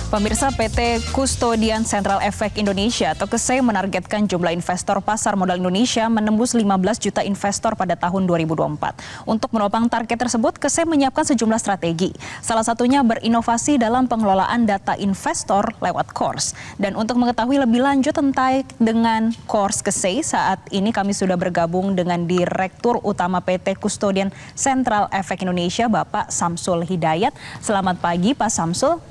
Pemirsa, PT Custodian Central Efek Indonesia atau KSEI menargetkan jumlah investor pasar modal Indonesia menembus 15 juta investor pada tahun 2024. Untuk menopang target tersebut, KSEI menyiapkan sejumlah strategi. Salah satunya berinovasi dalam pengelolaan data investor lewat Kors. Dan untuk mengetahui lebih lanjut tentang dengan Kors KSEI, saat ini kami sudah bergabung dengan Direktur Utama PT Custodian Central Efek Indonesia, Bapak Samsul Hidayat. Selamat pagi, Pak Samsul.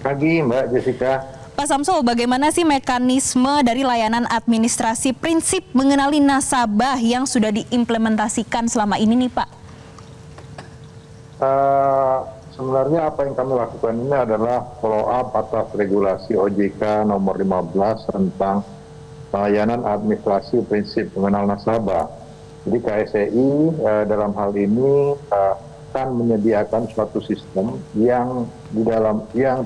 Pagi Mbak Jessica. Pak Samsul, bagaimana sih mekanisme dari layanan administrasi prinsip mengenali nasabah yang sudah diimplementasikan selama ini nih Pak? Sebenarnya apa yang kami lakukan ini adalah follow up atas regulasi OJK nomor 15 tentang layanan administrasi prinsip mengenal nasabah. Jadi KSEI dalam hal ini akan menyediakan suatu sistem yang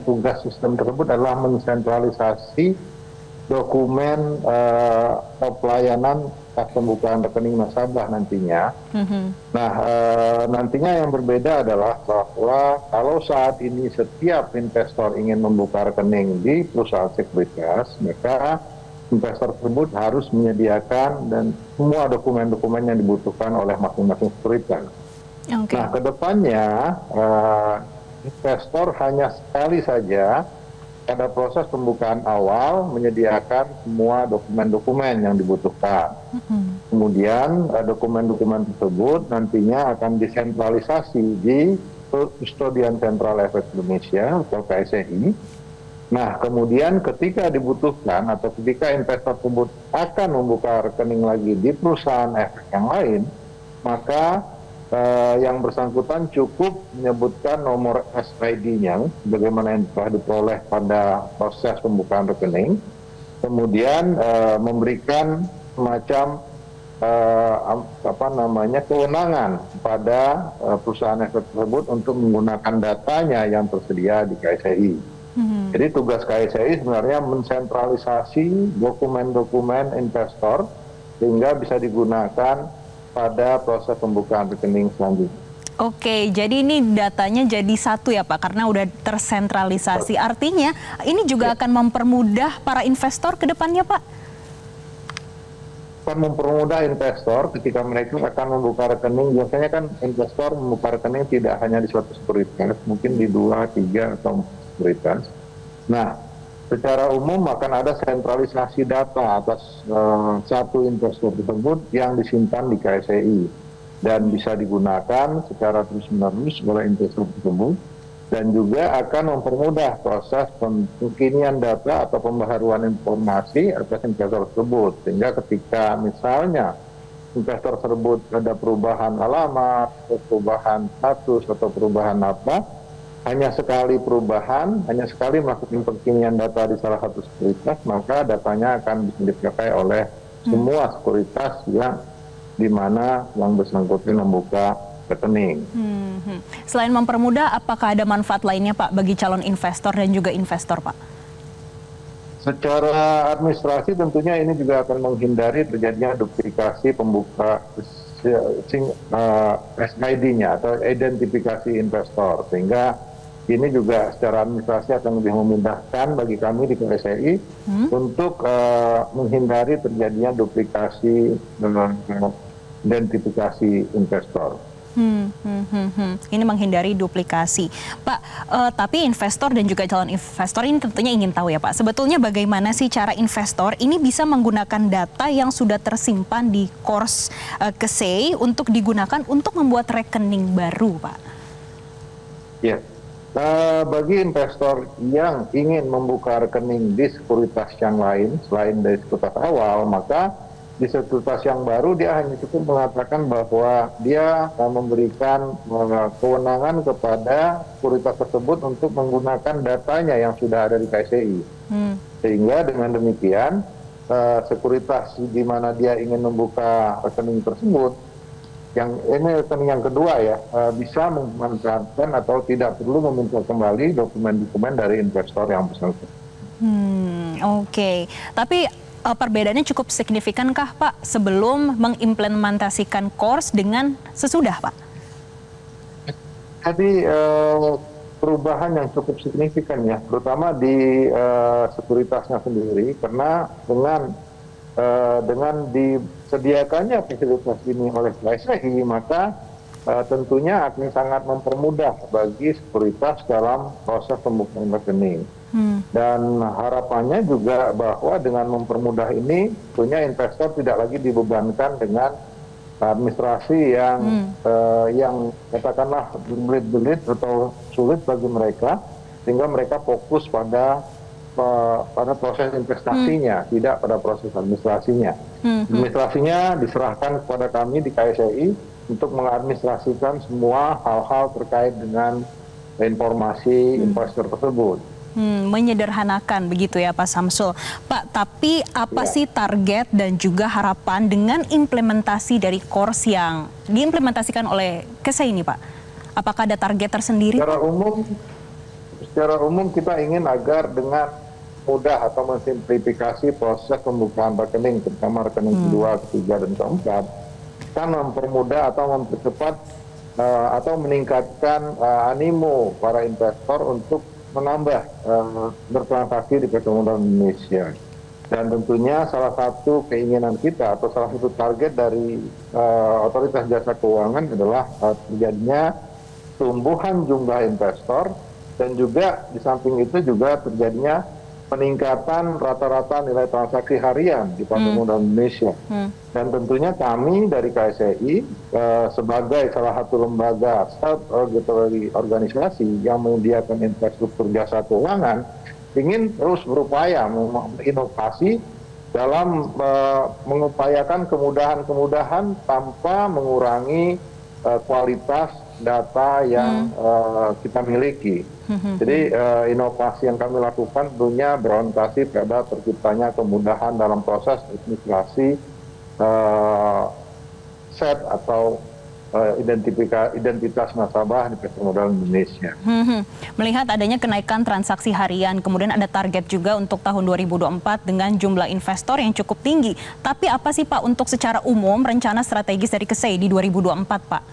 tugas sistem tersebut adalah mensentralisasi dokumen pelayanan pembukaan rekening nasabah nantinya. Nah, nantinya yang berbeda adalah bahwa kalau saat ini setiap investor ingin membuka rekening di perusahaan sekuritas, maka investor tersebut harus menyediakan dan semua dokumen-dokumen yang dibutuhkan oleh masing-masing sekuritas. Okay. Nah, kedepannya investor hanya sekali saja pada proses pembukaan awal menyediakan semua dokumen-dokumen yang dibutuhkan. Kemudian dokumen-dokumen tersebut nantinya akan disentralisasi di Custodian Central Efek Indonesia atau KSEI. Nah, kemudian ketika dibutuhkan atau ketika investor tersebut akan membuka rekening lagi di perusahaan efek yang lain, maka yang bersangkutan cukup menyebutkan nomor SID-nya bagaimana yang telah diperoleh pada proses pembukaan rekening, kemudian memberikan semacam kewenangan pada perusahaan efek tersebut untuk menggunakan datanya yang tersedia di KSEI. Jadi tugas KSEI sebenarnya mensentralisasi dokumen-dokumen investor sehingga bisa digunakan pada proses pembukaan rekening selanjutnya. Oke, jadi ini datanya jadi satu ya Pak, karena udah tersentralisasi. Artinya ini juga akan mempermudah para investor ke depannya Pak? Akan mempermudah investor ketika mereka akan membuka rekening. Biasanya kan investor membuka rekening tidak hanya di suatu sekuritas, mungkin di 2, 3, atau 4 sekuritas. Nah, secara umum akan ada sentralisasi data atas satu investor tersebut yang disimpan di KSEI dan bisa digunakan secara terus-menerus oleh investor tersebut, dan juga akan mempermudah proses pemkinian data atau pembaharuan informasi atas investor tersebut, sehingga ketika misalnya investor tersebut ada perubahan alamat, atau perubahan status, atau perubahan apa, hanya sekali perubahan, hanya sekali melakukan pengkinian data di salah satu sekuritas, maka datanya akan bisa dipakai oleh semua sekuritas yang di mana yang bersangkutan membuka rekening. Selain mempermudah, apakah ada manfaat lainnya Pak bagi calon investor dan juga investor Pak? Secara administrasi tentunya ini juga akan menghindari terjadinya duplikasi pembuka SID-nya atau identifikasi investor, sehingga ini juga secara administrasi akan lebih memudahkan bagi kami di KSEI untuk menghindari terjadinya duplikasi identifikasi investor. Ini menghindari duplikasi. Pak, tapi investor dan juga calon investor ini tentunya ingin tahu ya Pak, sebetulnya bagaimana sih cara investor ini bisa menggunakan data yang sudah tersimpan di Kors KSEI untuk digunakan untuk membuat rekening baru Pak? Ya. Bagi investor yang ingin membuka rekening di sekuritas yang lain selain dari sekuritas awal, maka di sekuritas yang baru dia hanya cukup mengatakan bahwa dia memberikan kewenangan kepada sekuritas tersebut untuk menggunakan datanya yang sudah ada di KSEI. Sehingga dengan demikian sekuritas di mana dia ingin membuka rekening tersebut, yang ini rekening yang kedua ya, bisa memanfaatkan atau tidak perlu meminta kembali dokumen-dokumen dari investor yang bersangkutan. Oke. Tapi perbedaannya cukup signifikankah Pak sebelum mengimplementasikan Kors dengan sesudah Pak? Jadi perubahan yang cukup signifikan ya, terutama di sekuritasnya sendiri, karena dengan disediakannya fasilitas ini oleh KSEI, maka tentunya akan sangat mempermudah bagi sekuritas dalam proses pembukaan rekening. Dan harapannya juga bahwa dengan mempermudah ini, tentunya investor tidak lagi dibebankan dengan administrasi yang katakanlah berbelit-belit atau sulit bagi mereka, sehingga mereka fokus pada proses investasinya, tidak pada proses administrasinya. Administrasinya diserahkan kepada kami di KSEI untuk mengadministrasikan semua hal-hal terkait dengan informasi investor tersebut. Menyederhanakan begitu ya Pak Samsul. Pak, tapi apa sih target dan juga harapan dengan implementasi dari KORS yang diimplementasikan oleh KSEI ini Pak? Apakah ada target tersendiri? Secara umum kita ingin agar dengan mudah atau mensimplifikasi proses pembukaan rekening, terutama rekening kedua, ketiga, dan keempat, kita mempermudah atau mempercepat atau meningkatkan animo para investor untuk menambah bertransaksi di pasar modal Indonesia. Dan tentunya salah satu keinginan kita atau salah satu target dari Otoritas Jasa Keuangan adalah terjadinya tumbuhan jumlah investor, dan juga di samping itu juga terjadinya peningkatan rata-rata nilai transaksi harian di pasar modal Indonesia. Dan tentunya kami dari KSEI sebagai salah satu lembaga statutory organisasi yang menyediakan infrastruktur jasa keuangan, ingin terus berupaya menginovasi dalam mengupayakan kemudahan-kemudahan tanpa mengurangi kualitas data yang kita miliki. Jadi inovasi yang kami lakukan tentunya berorientasi pada terciptanya kemudahan dalam proses administrasi set atau identitas nasabah di pasar modal Indonesia. Melihat adanya kenaikan transaksi harian, kemudian ada target juga untuk tahun 2024 dengan jumlah investor yang cukup tinggi. Tapi apa sih Pak untuk secara umum rencana strategis dari KSEI di 2024 Pak?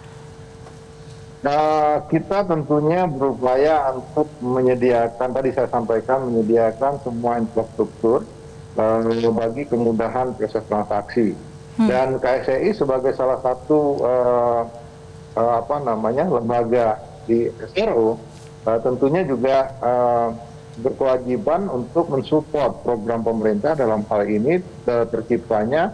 Nah, kita tentunya berupaya untuk menyediakan, tadi saya sampaikan, menyediakan semua infrastruktur bagi kemudahan proses transaksi. Dan KSEI sebagai salah satu lembaga di SRO, tentunya juga berkewajiban untuk mensupport program pemerintah dalam hal ini terciptanya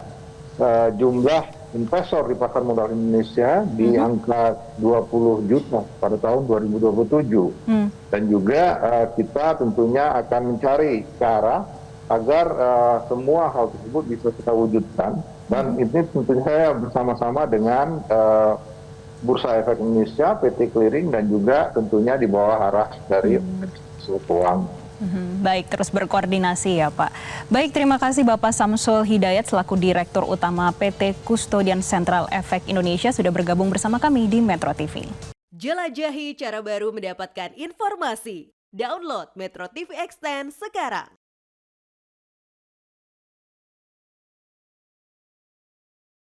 jumlah investor di pasar modal Indonesia di angka 20 juta pada tahun 2027. Dan juga kita tentunya akan mencari cara agar semua hal tersebut bisa kita wujudkan. Dan ini tentunya saya bersama-sama dengan Bursa Efek Indonesia, PT Clearing, dan juga tentunya di bawah arah dari Organisasi Keuangan. Baik, terus berkoordinasi ya Pak. Baik, terima kasih Bapak Samsul Hidayat selaku Direktur Utama PT Custodian Central Efek Indonesia sudah bergabung bersama kami di Metro TV. Jelajahi cara baru mendapatkan informasi. Download Metro TV Extend sekarang.